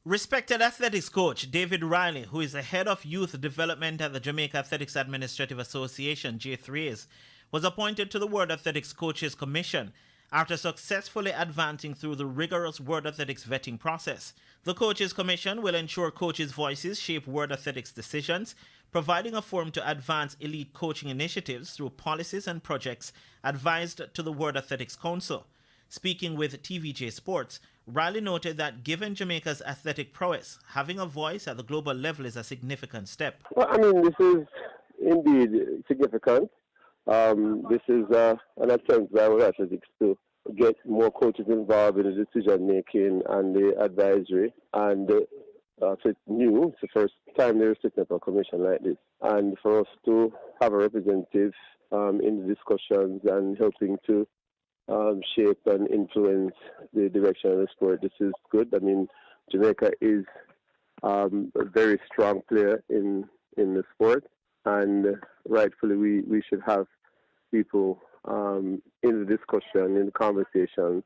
Respected athletics coach David Riley, who is the head of youth development at the Jamaica Athletics Administrative Association, J3As, was appointed to the World Athletics Coaches Commission after successfully advancing through the rigorous World Athletics vetting process. The Coaches Commission will ensure coaches' voices shape World Athletics decisions, providing a forum to advance elite coaching initiatives through policies and projects advised to the World Athletics Council. Speaking with TVJ Sports, Riley noted that given Jamaica's athletic prowess, having a voice at the global level is a significant step. Well, I mean, this is indeed significant. This is an attempt by World Athletics to get more coaches involved in the decision making and the advisory. And so it's new. It's the first time they're setting up a commission like this. And for us to have a representative in the discussions and helping to shape and influence the direction of the sport. This is good. I mean, Jamaica is a very strong player in the sport, and rightfully we should have people in the discussion, in the conversation,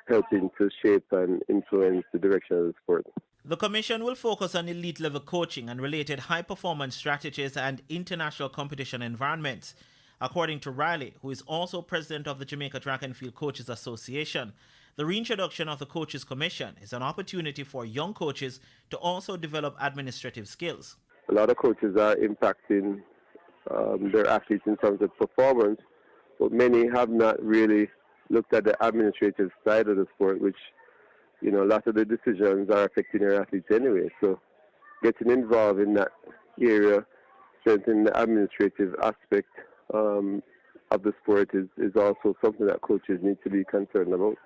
helping to shape and influence the direction of the sport. The Commission will focus on elite level coaching and related high performance strategies and international competition environments. According to Riley, who is also president of the Jamaica Track and Field Coaches Association, the reintroduction of the Coaches Commission is an opportunity for young coaches to also develop administrative skills. A lot of coaches are impacting their athletes in terms of performance, but many have not really looked at the administrative side of the sport, which, you know, a lot of the decisions are affecting their athletes anyway. So getting involved in that area, strengthening the administrative aspect of the sport is also something that coaches need to be concerned about.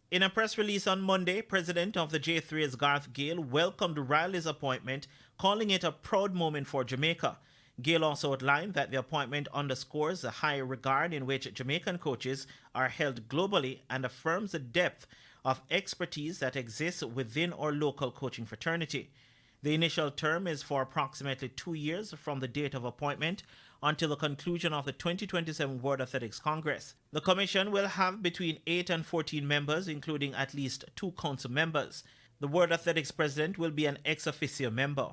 In a press release on Monday, President of the J3's Garth Gale welcomed Riley's appointment, calling it a proud moment for Jamaica. Gale also outlined that the appointment underscores the high regard in which Jamaican coaches are held globally and affirms the depth of expertise that exists within our local coaching fraternity. The initial term is for approximately 2 years from the date of appointment until the conclusion of the 2027 World Athletics Congress. The Commission will have between 8 and 14 members, including at least 2 council members. The World Athletics President will be an ex officio member.